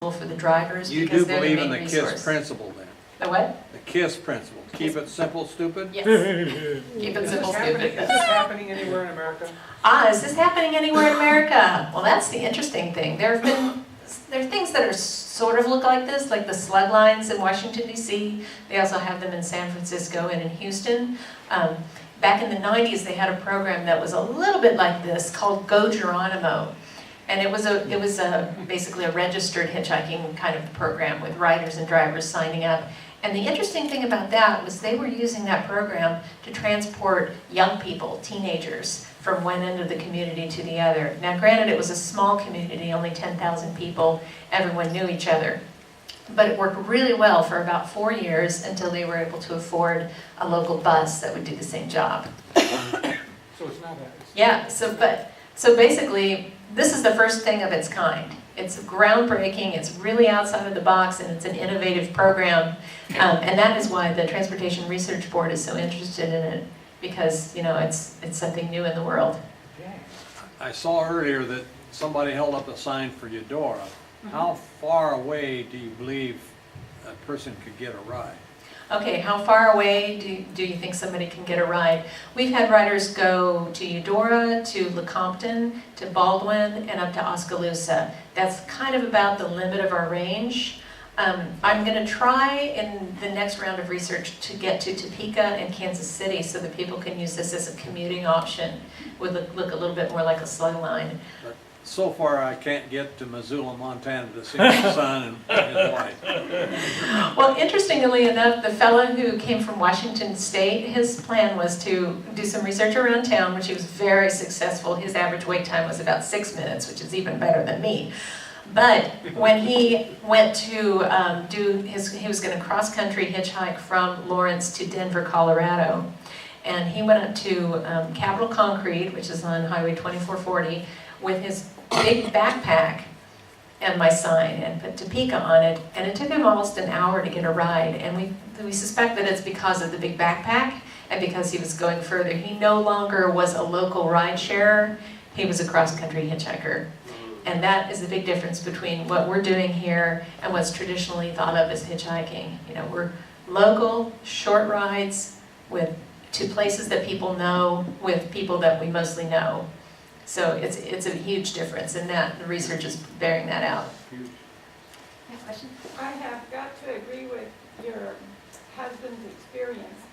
for the drivers You because do they're the believe in main the resource. KISS principle then? The what? The KISS principle. Keep it simple, stupid? Yes. Keep it simple, stupid. Is this happening anywhere in America? Is this happening anywhere in America? Well, that's the interesting thing. There are things that are sort of look like this, like the slug lines in Washington, D.C. They also have them in San Francisco and in Houston. Back in the 90s, they had a program that was a little bit like this called Go Geronimo. And it was basically a registered hitchhiking kind of program with riders and drivers signing up. And the interesting thing about that was they were using that program to transport young people, teenagers, from one end of the community to the other. Now granted, it was a small community, only 10,000 people, everyone knew each other. But it worked really well for about 4 years until they were able to afford a local bus that would do the same job. So it's not that. Yeah, so basically, this is the first thing of its kind. It's groundbreaking, it's really outside of the box, and it's an innovative program. And that is why the Transportation Research Board is so interested in it, because it's something new in the world. I saw earlier that somebody held up a sign for Eudora. How far away do you believe a person could get a ride? Okay, how far away do you think somebody can get a ride? We've had riders go to Eudora, to Lecompton, to Baldwin, and up to Oskaloosa. That's kind of about the limit of our range. I'm going to try in the next round of research to get to Topeka and Kansas City so that people can use this as a commuting option. Would look a little bit more like a slug line. But so far, I can't get to Missoula, Montana to see my son and his wife. Well, interestingly enough, the fellow who came from Washington State, his plan was to do some research around town, which he was very successful. His average wait time was about 6 minutes, which is even better than me. But when he went to he was going to cross-country hitchhike from Lawrence to Denver, Colorado. And he went up to Capitol Concrete, which is on Highway 2440, with his big backpack and my sign and put Topeka on it, and it took him almost an hour to get a ride. And we suspect that it's because of the big backpack and because he was going further. He no longer was a local ride sharer, he was a cross-country hitchhiker. And that is the big difference between what we're doing here and what's traditionally thought of as hitchhiking. We're local, short rides to places that people know with people that we mostly know. So it's a huge difference, and that the research is bearing that out. Yeah, question? I have got to agree with your husband's experience.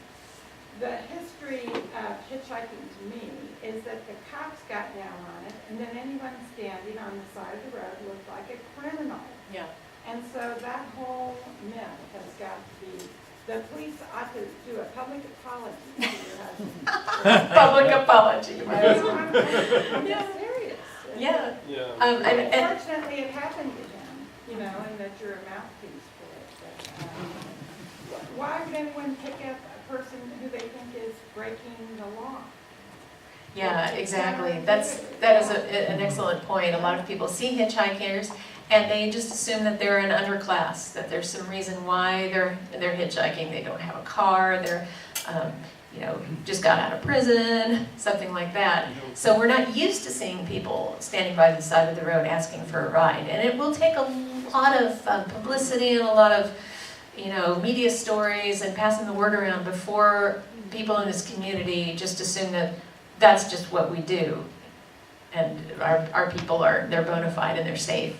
The history of hitchhiking to me is that the cops got down on it, and then anyone standing on the side of the road looked like a criminal. Yeah. And so that whole myth has got to be, the police ought to do a public apology to your husband. Public apology. I'm serious. Yeah. And unfortunately, it happened to him, and that you're a mouthpiece for it. But, why would anyone pick up a person who they think is breaking the law? Yeah, exactly. That is an excellent point. A lot of people see hitchhikers and they just assume that they're an underclass, that there's some reason why they're hitchhiking. They don't have a car, they're just got out of prison, something like that. So we're not used to seeing people standing by the side of the road asking for a ride. And it will take a lot of publicity and a lot of media stories and passing the word around before people in this community just assume that that's just what we do. And our people they're bona fide and they're safe.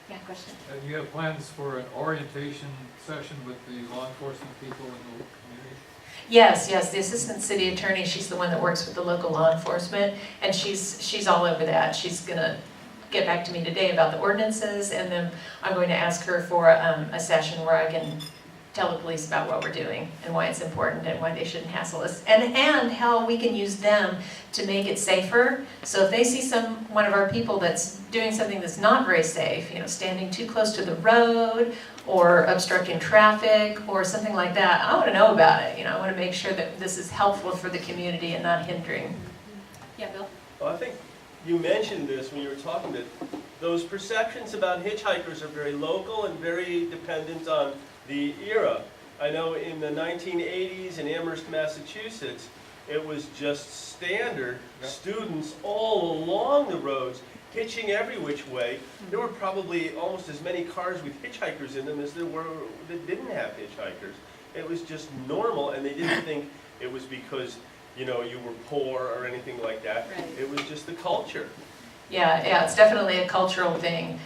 Yeah, question? And you have plans for an orientation session with the law enforcement people in the community? Yes, the assistant city attorney, she's the one that works with the local law enforcement, and she's all over that. She's going to get back to me today about the ordinances, and then I'm going to ask her for a session where I can tell the police about what we're doing and why it's important and why they shouldn't hassle us, and how we can use them to make it safer. So if they see one of our people that's doing something that's not very safe, standing too close to the road or obstructing traffic or something like that, I want to know about it. I want to make sure that this is helpful for the community and not hindering. Yeah, Bill? Well, I think you mentioned this when you were talking that those perceptions about hitchhikers are very local and very dependent on the era. I know in the 1980s in Amherst, Massachusetts, it was just standard. Students all along the roads hitching every which way. There were probably almost as many cars with hitchhikers in them as there were that didn't have hitchhikers. It was just normal, and they didn't think it was because, you know, you were poor or anything like that. Right. It was just the culture. Yeah, it's definitely a cultural thing.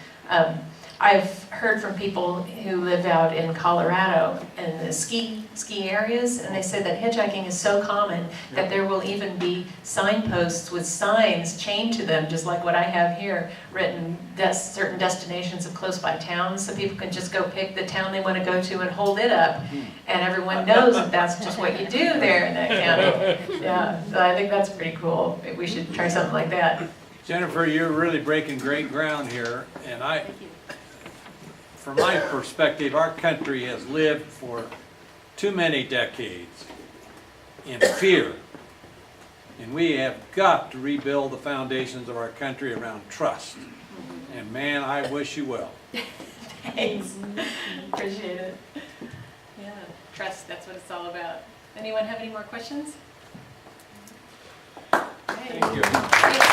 I've heard from people who live out in Colorado in the ski areas, and they say that hitchhiking is so common that there will even be signposts with signs chained to them, just like what I have here, written certain destinations of close by towns, so people can just go pick the town they want to go to and hold it up, and everyone knows that that's just what you do there in that county. Yeah, so I think that's pretty cool. We should try something like that. Jennifer, you're really breaking great ground here, and from my perspective, our country has lived for too many decades in fear. And we have got to rebuild the foundations of our country around trust. And man, I wish you well. Thanks. Appreciate it. Yeah, trust, that's what it's all about. Anyone have any more questions? Thank you. Thank you.